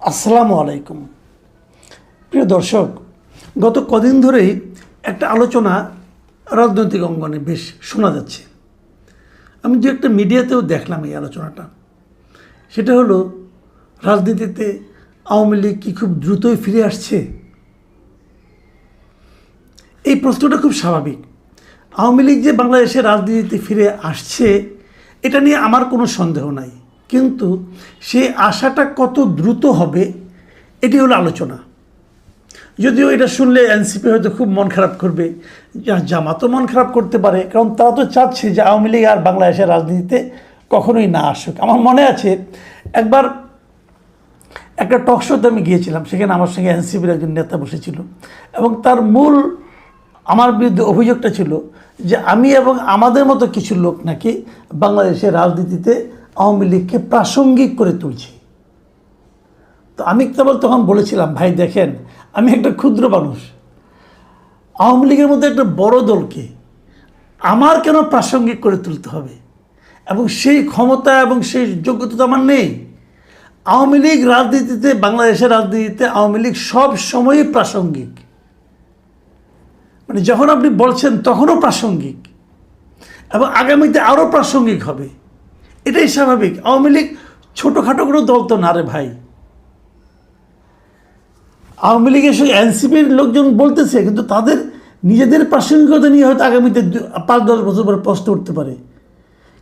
আসসালামু আলাইকুম। প্রিয় দর্শক, গত কদিন ধরেই একটা আলোচনা রাজনৈতিক অঙ্গনে বেশ শোনা যাচ্ছে। আমি যে একটা মিডিয়াতেও দেখলাম এই আলোচনাটা, সেটা হলো রাজনীতিতে আওয়ামী লীগ কি খুব দ্রুতই ফিরে আসছে? এই প্রশ্নটা খুব স্বাভাবিক। আওয়ামী লীগ যে বাংলাদেশের রাজনীতিতে ফিরে আসছে এটা নিয়ে আমার কোনো সন্দেহ নাই, কিন্তু সেই আশাটা কত দ্রুত হবে এটি হলো আলোচনা। যদিও এটা শুনলে এনসিপি হয়তো খুব মন খারাপ করবে, জামাতও মন খারাপ করতে পারে, কারণ তারা তো চাচ্ছে যে আওয়ামী লীগ আর বাংলাদেশের রাজনীতিতে কখনোই না আসুক। আমার মনে আছে একবার একটা টক শোতে আমি গিয়েছিলাম, সেখানে আমার সঙ্গে এনসিপির একজন নেতা বসেছিল এবং তার মূল আমার বিরুদ্ধে অভিযোগটা ছিল যে আমি এবং আমাদের মতো কিছু লোক নাকি বাংলাদেশের রাজনীতিতে আওয়ামী লীগকে প্রাসঙ্গিক করে তুলছি। তো আমি কেবল তখন বলেছিলাম, ভাই দেখেন, আমি একটা ক্ষুদ্র মানুষ, আওয়ামী লীগের মধ্যে একটা বড় দলকে আমার কেন প্রাসঙ্গিক করে তুলতে হবে, এবং সেই ক্ষমতা এবং সেই যোগ্যতা তো আমার নেই। আওয়ামী লীগ রাজনীতিতে, বাংলাদেশের রাজনীতিতে আওয়ামী লীগ সব সময়ই প্রাসঙ্গিক, মানে যখন আপনি বলছেন তখনও প্রাসঙ্গিক এবং আগামীতে আরও প্রাসঙ্গিক হবে, এটাই স্বাভাবিক। আওয়ামী লীগ ছোটোখাটো কোনো দল তো না রে ভাই। আওয়ামী লীগের সঙ্গে এনসিপির লোকজন বলতেছে, কিন্তু তাদের নিজেদের প্রাসঙ্গিকতা নিয়ে হয়তো আগামীতে 5-10 বছর পরে প্রশ্ন উঠতে পারে।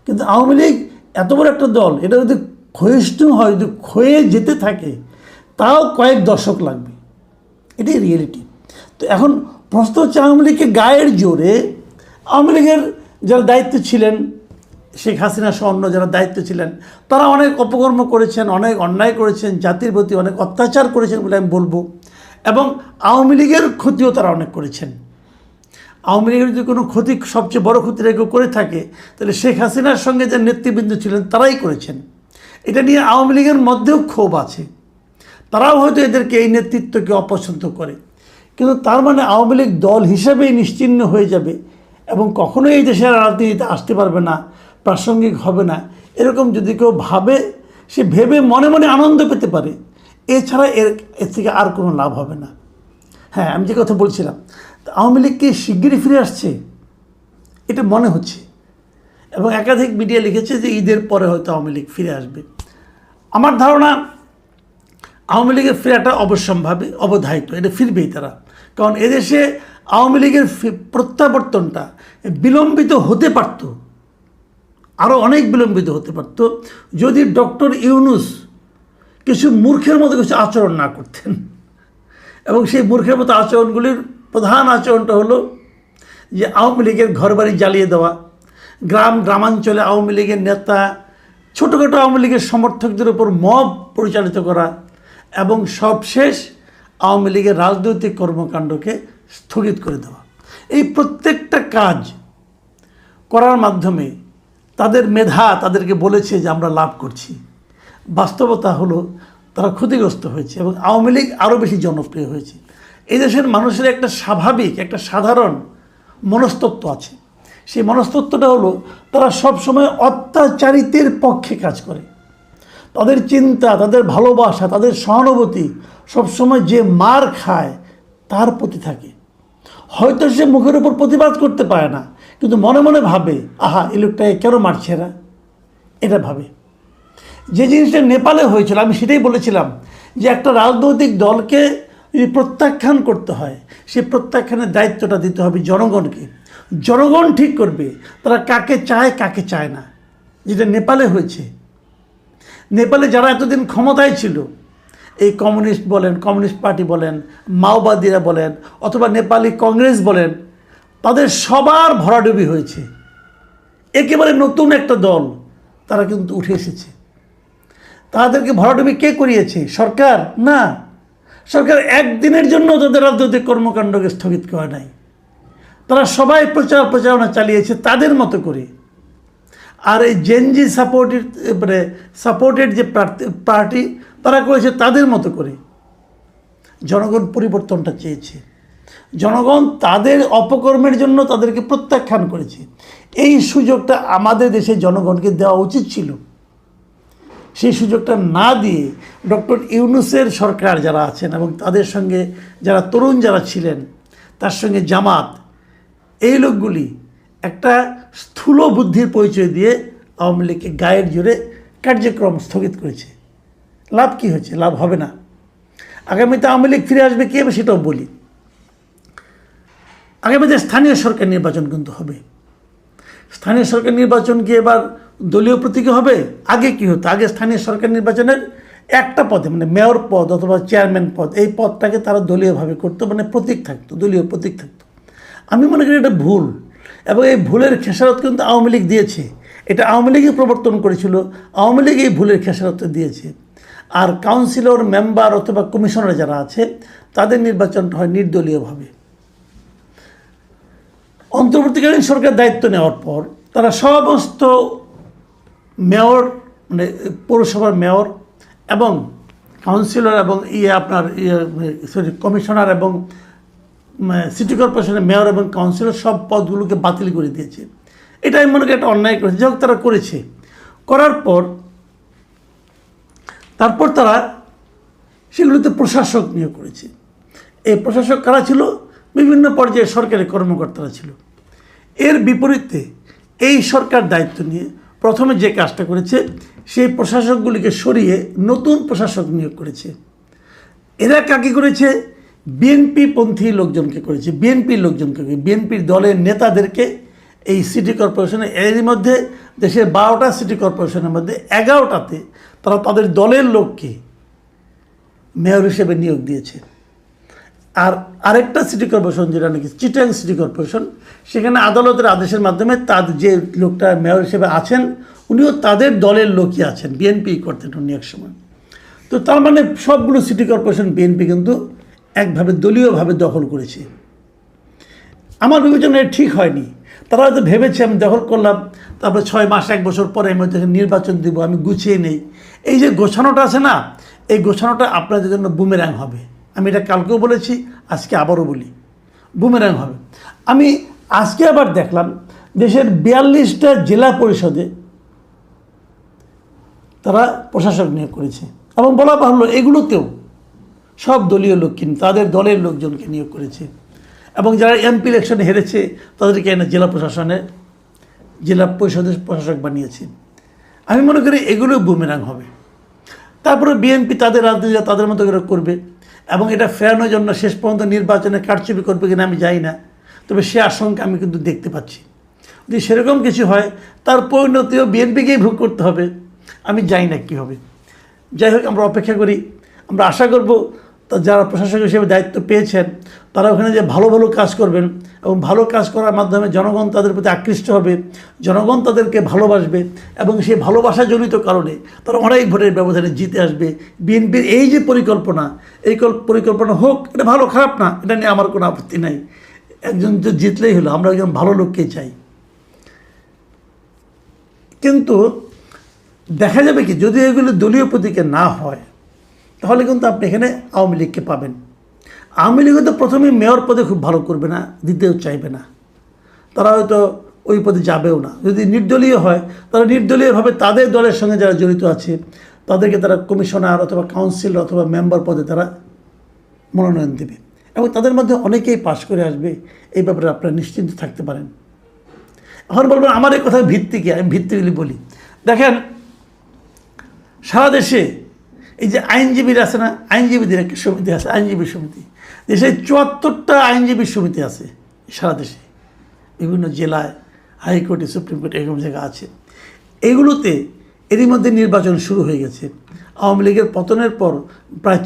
কিন্তু আওয়ামী লীগ এত বড় একটা দল, এটা যদি ক্ষয়িষ্ণু হয়, যদি ক্ষয়ে যেতে থাকে, তাও কয়েক দশক লাগবে, এটাই রিয়েলিটি। তো এখন প্রশ্ন হচ্ছে, আওয়ামী লীগকে গায়ের জোরে, আওয়ামী লীগের যারা দায়িত্ব ছিলেন, শেখ হাসিনা সহ অন্য যারা দায়িত্ব ছিলেন, তারা অনেক অপকর্ম করেছেন, অনেক অন্যায় করেছেন, জাতির প্রতি অনেক অত্যাচার করেছেন বলে আমি বলবো, এবং আওয়ামী লীগের ক্ষতিও তারা অনেক করেছেন। আওয়ামী লীগের যদি কোনো ক্ষতি, সবচেয়ে বড় ক্ষতিটা কেউ করে থাকে, তাহলে শেখ হাসিনার সঙ্গে যে নেতৃবৃন্দ ছিলেন তারাই করেছেন। এটা নিয়ে আওয়ামী লীগের মধ্যেও ক্ষোভ আছে, তারাও হয়তো এদেরকে, এই নেতৃত্বকে অপছন্দ করে। কিন্তু তার মানে আওয়ামী লীগ দল হিসাবেই নিশ্চিহ্ন হয়ে যাবে এবং কখনোই এই দেশের রাজনীতিতে আসতে পারবে না, প্রাসঙ্গিক হবে না, এরকম যদি কেউ ভাবে, সে ভেবে মনে মনে আনন্দ পেতে পারে, এছাড়া এর থেকে আর কোনো লাভ হবে না। হ্যাঁ, আমি যে কথা বলছিলাম, আওয়ামী লীগ কি শিগগিরই ফিরে আসছে এটা মনে হচ্ছে, এবং একাধিক মিডিয়া লিখেছে যে ঈদের পরে হয়তো আওয়ামী লীগ ফিরে আসবে। আমার ধারণা আওয়ামী লীগের ফেরাটা অবশ্যম্ভাবী, অবধারিত, এটা ফিরবেই তারা। কারণ এদেশে আওয়ামী লীগের প্রত্যাবর্তনটা বিলম্বিত হতে পারত, আরও অনেক বিলম্বিত হতে পারত, যদি ডক্টর ইউনূস কিছু মূর্খের মতো কিছু আচরণ না করতেন। এবং সেই মূর্খের মতো আচরণগুলির প্রধান আচরণটা হলো যে আওয়ামী লীগের ঘরবাড়ি জ্বালিয়ে দেওয়া, গ্রামাঞ্চলে আওয়ামী লীগের নেতা, ছোটোখাটো আওয়ামী লীগের সমর্থকদের উপর মব পরিচালিত করা, এবং সবশেষ আওয়ামী লীগের রাজনৈতিক কর্মকাণ্ডকে স্থগিত করে দেওয়া। এই প্রত্যেকটা কাজ করার মাধ্যমে তাদের মেধা তাদেরকে বলেছে যে আমরা লাভ করছি, বাস্তবতা হলো তারা ক্ষতিগ্রস্ত হয়েছে এবং আওয়ামী লীগ আরও বেশি জনপ্রিয় হয়েছে। এই দেশের মানুষের একটা স্বাভাবিক, একটা সাধারণ মনস্তত্ত্ব আছে। সেই মনস্তত্ত্বটা হলো, তারা সবসময় অত্যাচারিতের পক্ষে কাজ করে। তাদের চিন্তা, তাদের ভালোবাসা, তাদের সহানুভূতি সবসময় যে মার খায় তার প্রতি থাকে। হয়তো সে মুখের উপর প্রতিবাদ করতে পারে না, কিন্তু মনে মনে ভাবে, আহা, এই লোকটাকে কেন মারছে এরা, এটা ভাবে। যে জিনিসটা নেপালে হয়েছিল, আমি সেটাই বলেছিলাম যে একটা রাজনৈতিক দলকে যদি প্রত্যাখ্যান করতে হয়, সেই প্রত্যাখ্যানের দায়িত্বটা দিতে হবে জনগণকে। জনগণ ঠিক করবে তারা কাকে চায়, কাকে চায় না, যেটা নেপালে হয়েছে। নেপালে যারা এতদিন ক্ষমতায় ছিল, এই কমিউনিস্ট বলেন, কমিউনিস্ট পার্টি বলেন, মাওবাদীরা বলেন, অথবা নেপালি কংগ্রেস বলেন, তাদের সবার ভরাডুবি হয়েছে। একেবারে নতুন একটা দল তারা কিন্তু উঠে এসেছে। তাদেরকে ভরাডুবি কে করিয়েছে? সরকার না। সরকার একদিনের জন্য তাদের রাজনৈতিক কর্মকাণ্ডকে স্থগিত করে নাই। তারা সবাই প্রচারণা চালিয়েছে তাদের মতো করে। আর এই জেনজি সাপোর্টেড যে পার্টি, তারা করেছে তাদের মতো করে। জনগণ পরিবর্তনটা চেয়েছে, জনগণ তাদের অপকর্মের জন্য তাদেরকে প্রত্যাখ্যান করেছে। এই সুযোগটা আমাদের দেশের জনগণকে দেওয়া উচিত ছিল, সেই সুযোগটা না দিয়ে ডক্টর ইউনূসের সরকার যারা আছেন এবং তাদের সঙ্গে যারা তরুণ যারা ছিলেন, তার সঙ্গে জামাত, এই লোকগুলি একটা স্থূল বুদ্ধির পরিচয় দিয়ে আওয়ামী লীগকে গায়ের জোরে কার্যক্রম স্থগিত করেছে। লাভ কি হয়েছে? লাভ হবে না। আগামীতে আওয়ামী লীগ ফিরে আসবে কি হবে সেটাও বলি। আগামীতে স্থানীয় সরকার নির্বাচন কিন্তু হবে। স্থানীয় সরকার নির্বাচন কি এবার দলীয় প্রতীকে হবে? আগে কি হতো? আগে স্থানীয় সরকার নির্বাচনের একটা পদে, মানে মেয়র পদ অথবা চেয়ারম্যান পদ, এই পদটাকে তারা দলীয়ভাবে করতো, মানে প্রতীক থাকতো, দলীয় প্রতীক থাকতো। আমি মনে করি এটা ভুল, এবং এই ভুলের খেসারত কিন্তু আওয়ামী লীগ দিয়েছে। এটা আওয়ামী লীগই প্রবর্তন করেছিল, আওয়ামী লীগ এই ভুলের খেসারত দিয়েছে। আর কাউন্সিলর, মেম্বার অথবা কমিশনার যারা আছে তাদের নির্বাচনটা হয় নির্দলীয়ভাবে। অন্তর্বর্তীকালীন সরকার দায়িত্ব নেওয়ার পর তারা সমস্ত মেয়র, মানে পৌরসভার মেয়র এবং কাউন্সিলর এবং কমিশনার এবং সিটি কর্পোরেশনের মেয়র এবং কাউন্সিলর সব পদগুলোকে বাতিল করে দিয়েছে। এটা আমি মনে করি একটা অন্যায় করেছে। যাই হোক, তারা করেছে। করার পর তারপর তারা সেগুলোতে প্রশাসক নিয়োগ করেছে। এই প্রশাসক কারা ছিল? বিভিন্ন পর্যায়ে সরকারি কর্মকর্তারা ছিল। এর বিপরীতে এই সরকার দায়িত্ব নিয়ে প্রথমে যে কাজটা করেছে, সেই প্রশাসকগুলিকে সরিয়ে নতুন প্রশাসক নিয়োগ করেছে। এরা কাকে করেছে? বিএনপি পন্থী লোকজনকে করেছে, বিএনপির লোকজনকে, বিএনপির দলের নেতাদেরকে এই সিটি কর্পোরেশনে। এরই মধ্যে দেশের 12টা সিটি কর্পোরেশনের মধ্যে 11টাতে তারা তাদের দলের লোককে মেয়র হিসেবে নিয়োগ দিয়েছে। আর আরেকটা সিটি কর্পোরেশন, যেটা নাকি চিটাং সিটি কর্পোরেশন, সেখানে আদালতের আদেশের মাধ্যমে তার যে লোকটা মেয়র হিসেবে আছেন উনিও তাদের দলের লোকই আছেন, বিএনপি করতেন উনি এক সময়। তো তার মানে সবগুলো সিটি কর্পোরেশন বিএনপি কিন্তু একভাবে দলীয়ভাবে দখল করেছে। আমার বিবেচনায় ঠিক হয়নি। তারা হয়তো ভেবেছে আমি দখল করলাম, তারপরে 6 মাস 1 বছর পরে আমি নির্বাচন দিব, আমি গুছিয়ে নেই। এই যে গোছানোটা আছে না, এই গোছানোটা আপনাদের জন্য বুমেরাং হবে। আমি এটা কালকেও বলেছি, আজকে আবারও বলি, বুমেরাং হবে। আমি আজকে আবার দেখলাম দেশের 42টা জেলা পরিষদে তারা প্রশাসক নিয়োগ করেছে, এবং বলা বাহুল্য এগুলোতেও সব দলীয় লোক কিন্তু তাদের দলের লোকজনকে নিয়োগ করেছে। এবং যারা এমপি ইলেকশনে হেরেছে তাদেরকে এনে জেলা প্রশাসনে, জেলা পরিষদের প্রশাসক বানিয়েছে। আমি মনে করি এগুলো বুমেরাং হবে। তারপরে বিএনপি তাদের রাজনীতি তাদের মতো করে করবে, এবং এটা ফেরানোর জন্য শেষ পর্যন্ত নির্বাচনে কারচুপি করবে কিনা আমি জানি না, তবে সে আশঙ্কা আমি কিন্তু দেখতে পাচ্ছি। যদি সেরকম কিছু হয় তার পরিণতিও বিএনপিকেই ভোগ করতে হবে। আমি জানি না কী হবে। যাই হোক, আমরা অপেক্ষা করি। আমরা আশা করব যারা প্রশাসক হিসেবে দায়িত্ব পেয়েছেন তারা ওখানে যে ভালো ভালো কাজ করবেন, এবং ভালো কাজ করার মাধ্যমে জনগণ তাদের প্রতি আকৃষ্ট হবে, জনগণ তাদেরকে ভালোবাসবে, এবং সেই ভালোবাসাজনিত কারণে তারা অনেক ভোটের ব্যবধানে জিতে আসবে। বিএনপির এই যে পরিকল্পনা, এই পরিকল্পনা হোক, এটা ভালো খারাপ না, এটা নিয়ে আমার কোনো আপত্তি নাই। একজন তো জিতলেই হলো, আমরা একজন ভালো লোককে চাই। কিন্তু দেখা যাবে কি, যদি এগুলো দলীয় প্রতীকে না হয় তাহলে কিন্তু আপনি এখানে আওয়ামী লীগকে পাবেন। আওয়ামী লীগ হয়তো প্রথমেই মেয়র পদে খুব ভালো করবে না, দিতেও চাইবে না, তারা হয়তো ওই পদে যাবেও না। যদি নির্দলীয় হয় তারা নির্দলীয়ভাবে তাদের দলের সঙ্গে যারা জড়িত আছে তাদেরকে তারা কমিশনার অথবা কাউন্সিলর অথবা মেম্বার পদে তারা মনোনয়ন দেবে, এবং তাদের মধ্যে অনেকেই পাশ করে আসবে। এই ব্যাপারে আপনারা নিশ্চিন্ত থাকতে পারেন। এখন বলবেন আমার এই কথার ভিত্তি কি? আমি ভিত্তিগুলি বলি। দেখেন, সারা দেশে এই যে আইনজীবীরা আছে না, আইনজীবীদের একটা সমিতি আছে, আইনজীবী সমিতি। দেশে 74টা আইনজীবী সমিতি আছে সারা দেশে, বিভিন্ন জেলায়, হাইকোর্টে, সুপ্রিম কোর্টে, এরকম জায়গা আছে। এইগুলোতে এরই মধ্যে নির্বাচন শুরু হয়ে গেছে। আওয়ামী লীগের পতনের পর প্রায়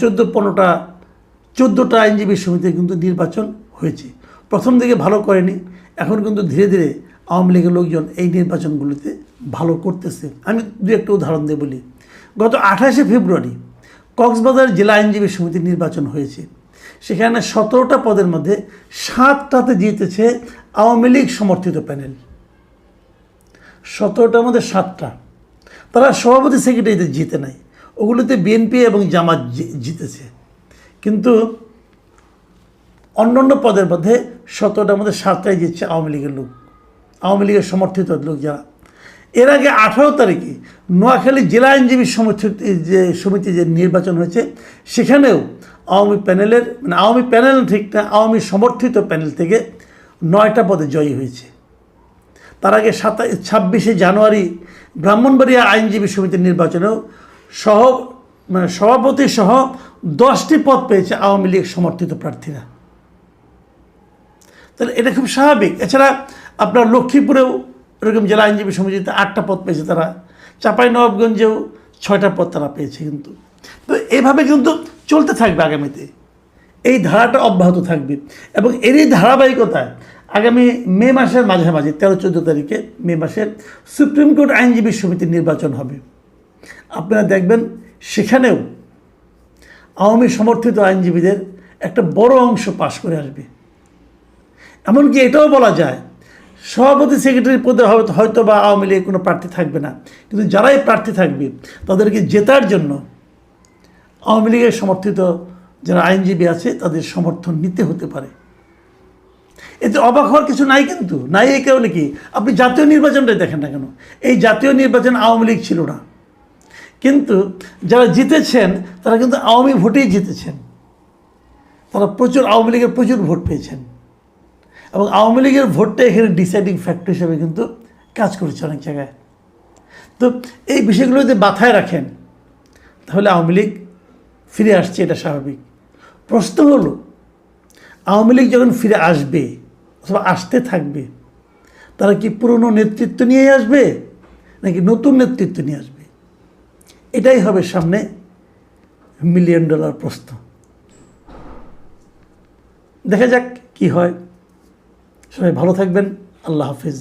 14টা আইনজীবী সমিতি কিন্তু নির্বাচন হয়েছে। প্রথম দিকে ভালো করেনি, এখন কিন্তু ধীরে ধীরে আওয়ামী লীগের লোকজন এই নির্বাচনগুলিতে ভালো করতেছে। আমি দু একটা উদাহরণ দিয়ে বলি। গত 28শে ফেব্রুয়ারি কক্সবাজার জেলা আইনজীবী সমিতির নির্বাচন হয়েছে। সেখানে 17টা পদের মধ্যে 7টাতে জিতেছে আওয়ামী লীগ সমর্থিত প্যানেল। 17টার মধ্যে 7টা। তারা সভাপতি সেক্রেটারিতে জিতে নাই, ওগুলোতে বিএনপি এবং জামাত জিতেছে। কিন্তু অন্যান্য পদের মধ্যে 17টার মধ্যে 7টাই জিতছে আওয়ামী লীগের লোক, আওয়ামী লীগের সমর্থিত লোক যারা। এর আগে 18 তারিখে নোয়াখালী জেলা আইনজীবী সমিতি যে নির্বাচন হয়েছে, সেখানেও আওয়ামী প্যানেলের, মানে আওয়ামী প্যানেল ঠিক না, আওয়ামী সমর্থিত প্যানেল থেকে 9টা পদে জয়ী হয়েছে। তার আগে 26শে জানুয়ারি ব্রাহ্মণবাড়িয়া আইনজীবী সমিতির নির্বাচনেও সভাপতি সহ 10টি পদ পেয়েছে আওয়ামী লীগ সমর্থিত প্রার্থীরা। তাহলে এটা খুব স্বাভাবিক। এছাড়া আপনার লক্ষ্মীপুরেও এরকম জেলা আইনজীবী সমিতিতে 8টা পদ পেয়েছে তারা, চাঁপাইনবাবগঞ্জেও 6টা পদ তারা পেয়েছে। কিন্তু তো এইভাবে কিন্তু চলতে থাকবে আগামীতে, এই ধারাটা অব্যাহত থাকবে। এবং এরই ধারাবাহিকতায় আগামী মে মাসের মাঝামাঝি 13-14 তারিখে মে মাসের সুপ্রিম কোর্ট আইনজীবী সমিতির নির্বাচন হবে। আপনারা দেখবেন সেখানেও আওয়ামী সমর্থিত আইনজীবীদের একটা বড় অংশ পাশ করে আসবে। এমনকি এটাও বলা যায় সভাপতি সেক্রেটারি পদে হয়তো বা আওয়ামী লীগের কোনো প্রার্থী থাকবে না, কিন্তু যারাই প্রার্থী থাকবে তাদেরকে জেতার জন্য আওয়ামী লীগের সমর্থিত যারা আইনজীবী আছে তাদের সমর্থন নিতে হতে পারে। এতে অবাক হওয়ার কিছু নাই, কিন্তু নাই এই কারণে কি, আপনি জাতীয় নির্বাচনটাই দেখেন না কেন, এই জাতীয় নির্বাচন আওয়ামী লীগ ছিল না, কিন্তু যারা জিতেছেন তারা কিন্তু আওয়ামী ভোটেই জিতেছেন। তারা আওয়ামী লীগের প্রচুর ভোট পেয়েছেন, এবং আওয়ামী লীগের ভোটটা এখানে ডিসাইডিং ফ্যাক্টর হিসেবে কিন্তু কাজ করেছে অনেক জায়গায়। তো এই বিষয়গুলো যদি মাথায় রাখেন তাহলে আওয়ামী লীগ ফিরে আসছে, এটা স্বাভাবিক। প্রশ্ন হলো আওয়ামী লীগ যখন ফিরে আসবে অথবা আসতে থাকবে, তারা কি পুরনো নেতৃত্ব নিয়ে আসবে নাকি নতুন নেতৃত্ব নিয়ে আসবে? এটাই হবে সামনে $1 মিলিয়ন প্রশ্ন। দেখা যাক কি হয়। সবাই ভালো থাকবেন। আল্লাহ হাফিজ।